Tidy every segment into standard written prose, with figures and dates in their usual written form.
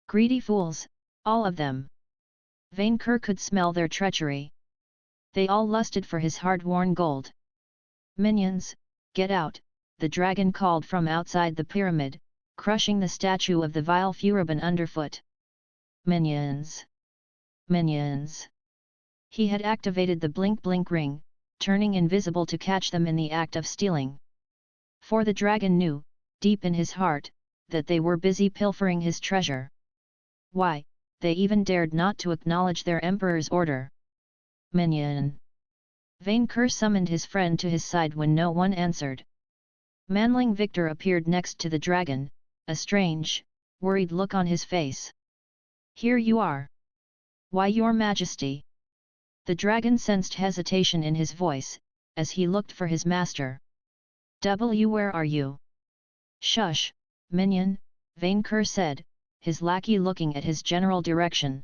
Greedy fools, all of them. Vainqueur could smell their treachery. They all lusted for his hard-worn gold. Minions, get out, the dragon called from outside the pyramid, crushing the statue of the vile Furibon underfoot. Minions! Minions! He had activated the blink-blink ring, turning invisible to catch them in the act of stealing. For the dragon knew, deep in his heart, that they were busy pilfering his treasure. Why, they even dared not to acknowledge their emperor's order. Minion! Vainqueur summoned his friend to his side when no one answered. Manling Victor appeared next to the dragon, a strange, worried look on his face. Here you are. Why, your majesty? The dragon sensed hesitation in his voice, as he looked for his master. Where are you? Shush, minion, Vainqueur said, his lackey looking at his general direction.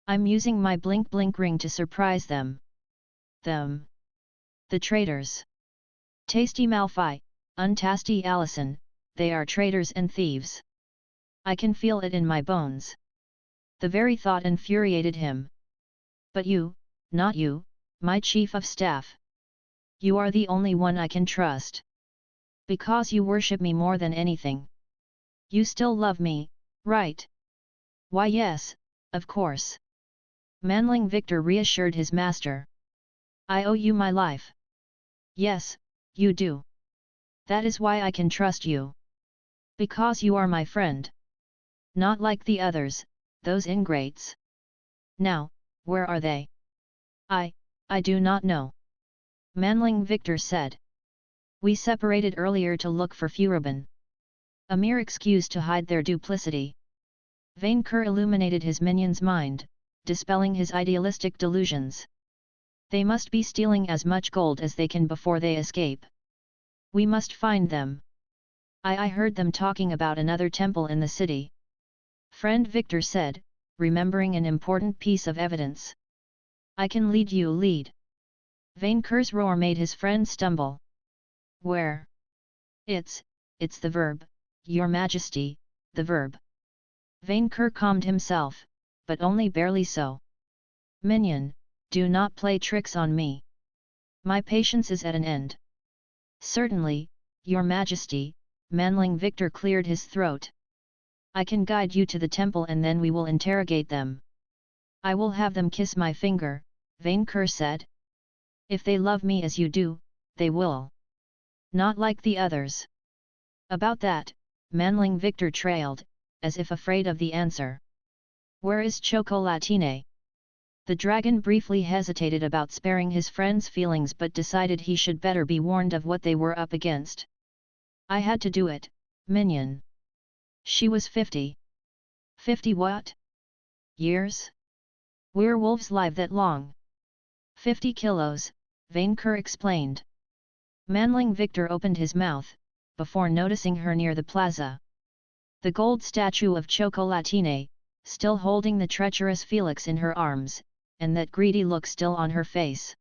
I'm using my blink-blink ring to surprise them. Them? The traitors. Tasty Malphite, untasty Allison, they are traitors and thieves. I can feel it in my bones. The very thought infuriated him. But you, not you, my chief of staff. You are the only one I can trust. Because you worship me more than anything. You still love me, right? Why yes, of course. Manling Victor reassured his master. I owe you my life. Yes, you do. That is why I can trust you. Because you are my friend. Not like the others, those ingrates. Now, where are they? I do not know. Manling Victor said. We separated earlier to look for Furibon. A mere excuse to hide their duplicity. Vainqueur illuminated his minion's mind, dispelling his idealistic delusions. They must be stealing as much gold as they can before they escape. We must find them. I heard them talking about another temple in the city. Friend Victor said, remembering an important piece of evidence. I can lead you lead. Vainqueur's roar made his friend stumble. Where? It's the verb, your majesty, the verb. Vainqueur calmed himself, but only barely so. Minion, do not play tricks on me. My patience is at an end. Certainly, your majesty, Manling Victor cleared his throat. I can guide you to the temple and then we will interrogate them. I will have them kiss my finger, Vainqueur said. If they love me as you do, they will. Not like the others. About that, Manling Victor trailed, as if afraid of the answer. Where is Chocolatine? The dragon briefly hesitated about sparing his friend's feelings but decided he should better be warned of what they were up against. I had to do it, minion. She was 50. 50 what? Years? Werewolves live that long. 50 kilos, Vainqueur explained. Manling Victor opened his mouth, before noticing her near the plaza. The gold statue of Chocolatine, still holding the treacherous Felix in her arms, and that greedy look still on her face.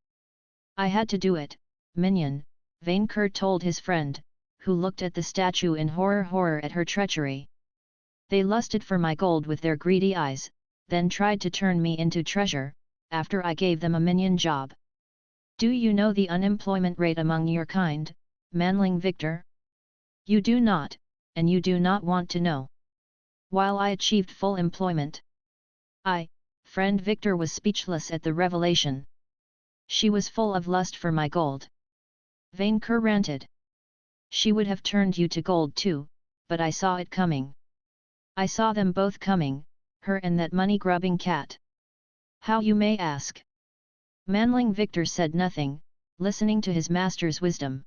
I had to do it, minion, Vainqueur told his friend, who looked at the statue in horror at her treachery. They lusted for my gold with their greedy eyes, then tried to turn me into treasure, after I gave them a minion job. Do you know the unemployment rate among your kind, Manling Victor? You do not, and you do not want to know. While I achieved full employment, friend Victor was speechless at the revelation. She was full of lust for my gold. Vainqueur ranted. She would have turned you to gold too, but I saw it coming. I saw them both coming, her and that money-grubbing cat. How, you may ask? Manling Victor said nothing, listening to his master's wisdom.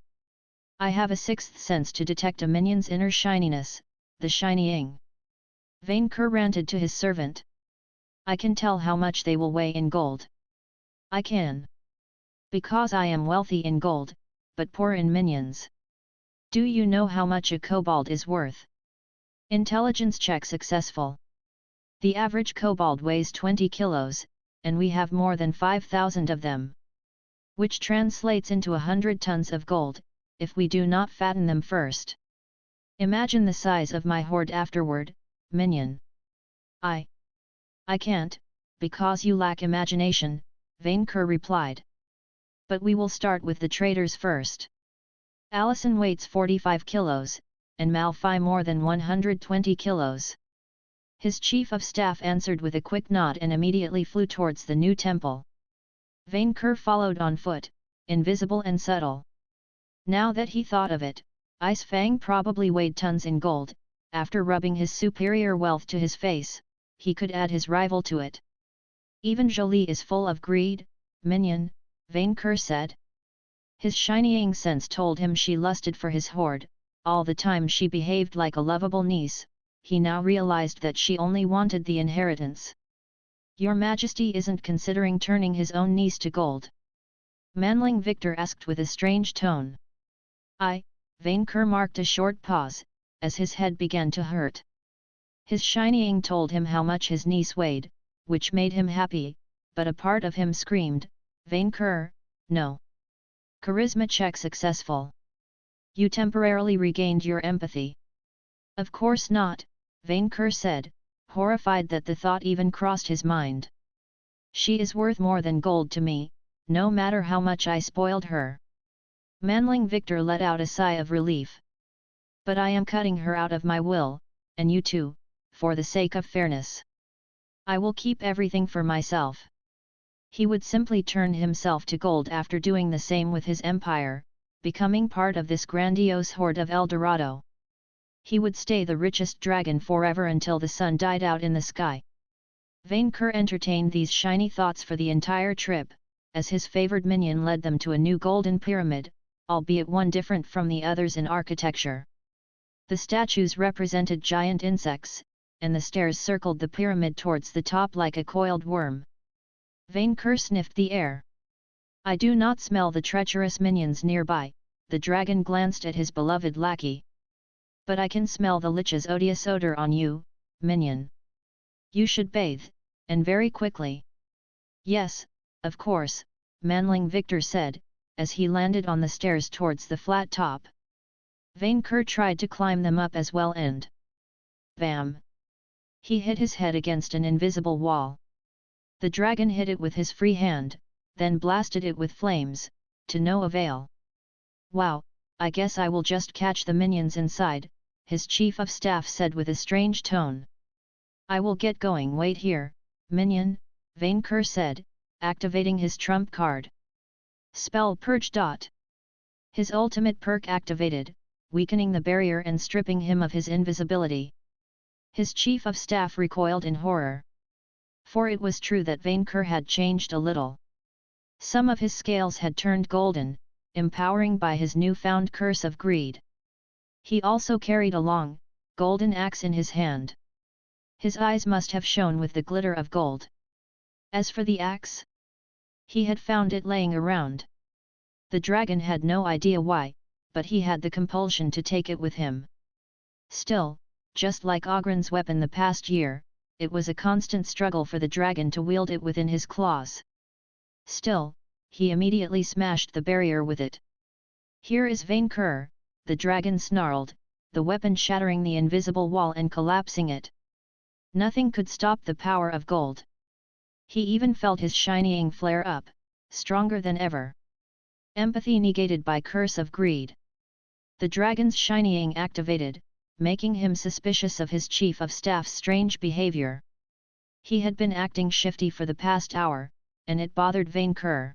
I have a sixth sense to detect a minion's inner shininess, the shinying. Vainqueur ranted to his servant. I can tell how much they will weigh in gold. I can. Because I am wealthy in gold, but poor in minions. Do you know how much a kobold is worth? Intelligence check successful. The average kobold weighs 20 kilos, and we have more than 5,000 of them. Which translates into 100 tons of gold, if we do not fatten them first. Imagine the size of my hoard afterward, minion. I can't, because you lack imagination, Vainqueur replied. But we will start with the traitors first. Allison weighs 45 kilos, and Malfoy more than 120 kilos. His chief of staff answered with a quick nod and immediately flew towards the new temple. Vainqueur followed on foot, invisible and subtle. Now that he thought of it, Ice Fang probably weighed tons in gold. After rubbing his superior wealth to his face, he could add his rival to it. Even Jolie is full of greed, minion, Vainqueur said. His shining sense told him she lusted for his hoard. All the time she behaved like a lovable niece. He now realized that she only wanted the inheritance. Your Majesty isn't considering turning his own niece to gold? Manling Victor asked with a strange tone. Vainqueur marked a short pause, as his head began to hurt. His shining told him how much his niece weighed, which made him happy, but a part of him screamed, Vainqueur, no. Charisma check successful. You temporarily regained your empathy. Of course not, Vainqueur said, horrified that the thought even crossed his mind. She is worth more than gold to me, no matter how much I spoiled her. Manling Victor let out a sigh of relief. But I am cutting her out of my will, and you too, for the sake of fairness. I will keep everything for myself. He would simply turn himself to gold after doing the same with his empire, becoming part of this grandiose hoard of El Dorado. He would stay the richest dragon forever until the sun died out in the sky. Vainqueur entertained these shiny thoughts for the entire trip, as his favored minion led them to a new golden pyramid, albeit one different from the others in architecture. The statues represented giant insects, and the stairs circled the pyramid towards the top like a coiled worm. Vainqueur sniffed the air. I do not smell the treacherous minions nearby, the dragon glanced at his beloved lackey. But I can smell the lich's odious odor on you, minion. You should bathe, and very quickly. Yes, of course, Manling Victor said, as he landed on the stairs towards the flat top. Vainqueur tried to climb them up as well and... Bam! He hit his head against an invisible wall. The dragon hit it with his free hand, then blasted it with flames, to no avail. Wow, I guess I will just catch the minions inside, his chief of staff said with a strange tone. I will get going, wait here, minion, Vainqueur said, activating his trump card. Spell Purge. His ultimate perk activated, weakening the barrier and stripping him of his invisibility. His chief of staff recoiled in horror. For it was true that Vainqueur had changed a little. Some of his scales had turned golden, empowering by his newfound curse of greed. He also carried a long, golden axe in his hand. His eyes must have shone with the glitter of gold. As for the axe, he had found it laying around. The dragon had no idea why, but he had the compulsion to take it with him. Still, just like Ogren's weapon the past year, it was a constant struggle for the dragon to wield it within his claws. Still, he immediately smashed the barrier with it. Here is Vainqueur, the dragon snarled, the weapon shattering the invisible wall and collapsing it. Nothing could stop the power of gold. He even felt his shining flare up, stronger than ever. Empathy negated by curse of greed. The dragon's shining activated, making him suspicious of his chief of staff's strange behavior. He had been acting shifty for the past hour, and it bothered Vainqueur.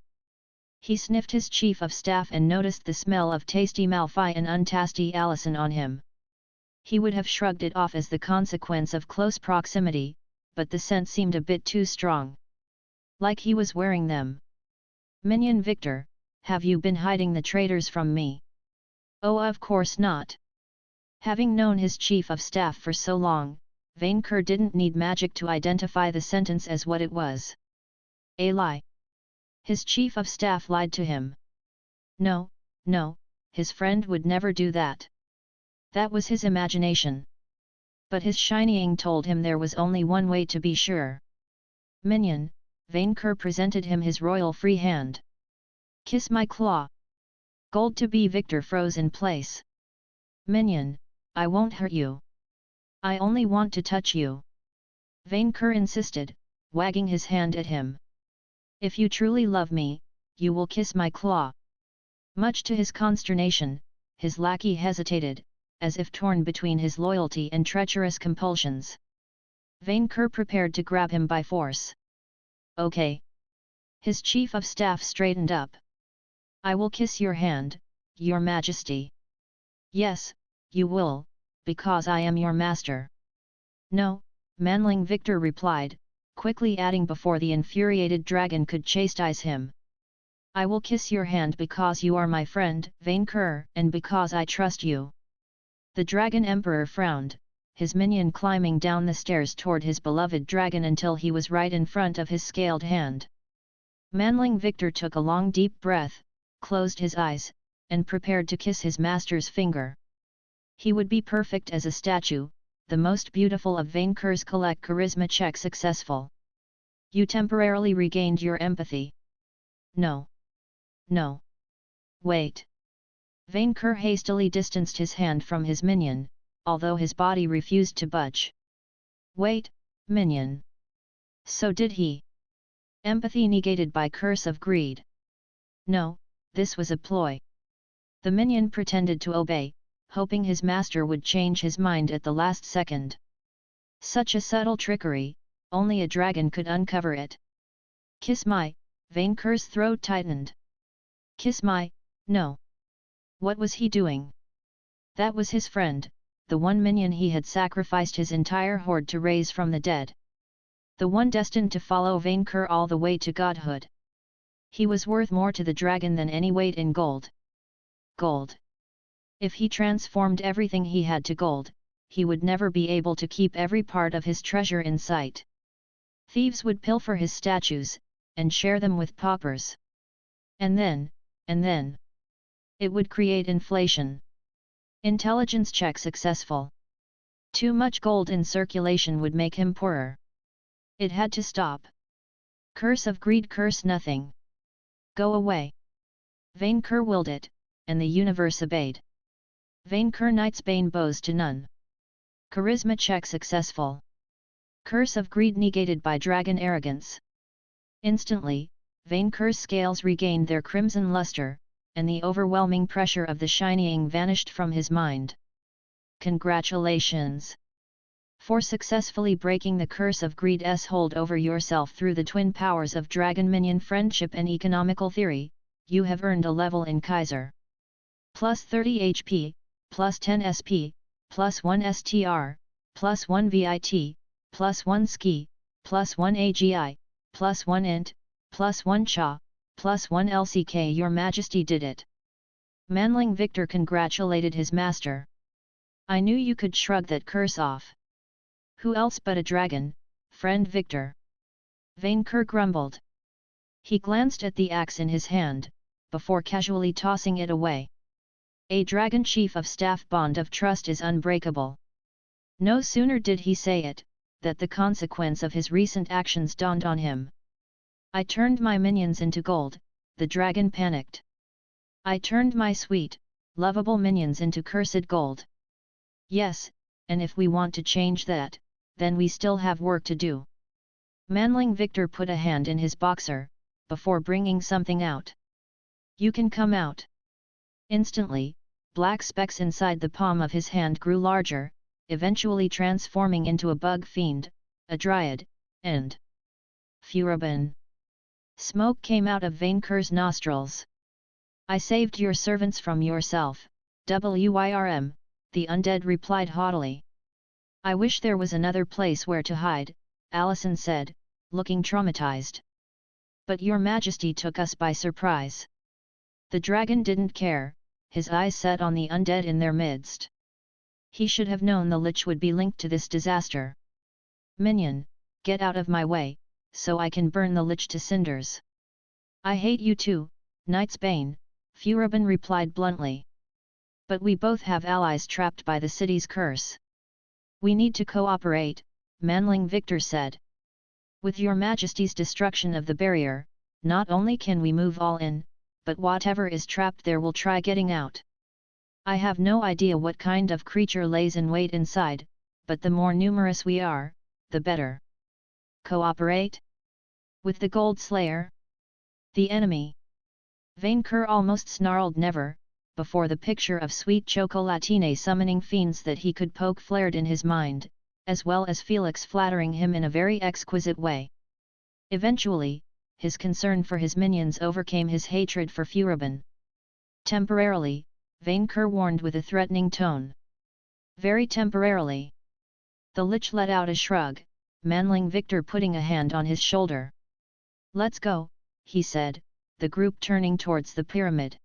He sniffed his chief of staff and noticed the smell of tasty Malfoy and untasty Allison on him. He would have shrugged it off as the consequence of close proximity, but the scent seemed a bit too strong. Like he was wearing them. Minion Victor, have you been hiding the traitors from me? Oh, of course not. Having known his chief of staff for so long, Vainqueur didn't need magic to identify the sentence as what it was. A lie. His chief of staff lied to him. No, his friend would never do that. That was his imagination. But his shining told him there was only one way to be sure. Minion, Vainqueur presented him his royal free hand. Kiss my claw. Gold to be Victor froze in place. Minion, I won't hurt you. I only want to touch you. Vainqueur insisted, wagging his hand at him. If you truly love me, you will kiss my claw. Much to his consternation, his lackey hesitated, as if torn between his loyalty and treacherous compulsions. Vainqueur prepared to grab him by force. Okay. His chief of staff straightened up. I will kiss your hand, your majesty. Yes, you will, because I am your master. No, Manling Victor replied, quickly adding before the infuriated dragon could chastise him. I will kiss your hand because you are my friend, Vainqueur, and because I trust you. The Dragon Emperor frowned, his minion climbing down the stairs toward his beloved dragon until he was right in front of his scaled hand. Manling Victor took a long deep breath, closed his eyes, and prepared to kiss his master's finger. He would be perfect as a statue, the most beautiful of Vainqueur's collect charisma check successful. You temporarily regained your empathy. No. No. Wait. Vainqueur hastily distanced his hand from his minion, although his body refused to budge. Wait, minion. So did he. Empathy negated by curse of greed. No, this was a ploy. The minion pretended to obey, hoping his master would change his mind at the last second. Such a subtle trickery, only a dragon could uncover it. Kiss my, Vainqueur's throat tightened. Kiss my, no. What was he doing? That was his friend, the one minion he had sacrificed his entire hoard to raise from the dead. The one destined to follow Vainqueur all the way to godhood. He was worth more to the dragon than any weight in gold. Gold. If he transformed everything he had to gold, he would never be able to keep every part of his treasure in sight. Thieves would pilfer his statues, and share them with paupers. And then, it would create inflation. Intelligence check successful. Too much gold in circulation would make him poorer. It had to stop. Curse of greed, curse nothing. Go away. Vainqueur willed it, and the universe obeyed. Vainqueur Knightsbane bows to none. Charisma check successful. Curse of greed negated by dragon arrogance. Instantly, Vainqueur's scales regained their crimson luster, and the overwhelming pressure of the shining vanished from his mind. Congratulations! For successfully breaking the curse of greed's hold over yourself through the twin powers of dragon minion friendship and economical theory, you have earned a level in Kaiser. Plus 30 HP, plus 10 SP, plus 1 STR, plus 1 VIT, plus 1 Ski, plus 1 AGI, plus 1 Int, plus 1 Cha, plus 1 LCK. Your Majesty did it. Manling Victor congratulated his master. I knew you could shrug that curse off. Who else but a dragon, friend Victor? Vainqueur grumbled. He glanced at the axe in his hand, before casually tossing it away. A dragon chief of staff bond of trust is unbreakable. No sooner did he say it, that the consequence of his recent actions dawned on him. I turned my minions into gold, the dragon panicked. I turned my sweet, lovable minions into cursed gold. Yes, and if we want to change that, then we still have work to do. Manling Victor put a hand in his boxer, before bringing something out. You can come out. Instantly, black specks inside the palm of his hand grew larger, eventually transforming into a bug fiend, a dryad, and Furubin. Smoke came out of Vainqueur's nostrils. I saved your servants from yourself, WIRM, the undead replied haughtily. I wish there was another place where to hide, Allison said, looking traumatized. But your Majesty took us by surprise. The dragon didn't care, his eyes set on the undead in their midst. He should have known the lich would be linked to this disaster. Minion, get out of my way, so I can burn the lich to cinders. I hate you too, Knightsbane, Furubin replied bluntly. But we both have allies trapped by the city's curse. We need to cooperate, Manling Victor said. With your Majesty's destruction of the barrier, not only can we move all in, but whatever is trapped there will try getting out. I have no idea what kind of creature lays in wait inside, but the more numerous we are, the better. Cooperate? With the Gold Slayer? The enemy? Vainqueur almost snarled never, before the picture of sweet chocolatine summoning fiends that he could poke flared in his mind, as well as Felix flattering him in a very exquisite way. Eventually, his concern for his minions overcame his hatred for Furibon. Temporarily, Vainqueur warned with a threatening tone. Very temporarily. The Lich let out a shrug, manling Victor putting a hand on his shoulder. Let's go, he said, the group turning towards the pyramid.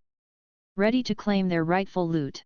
Ready to claim their rightful loot.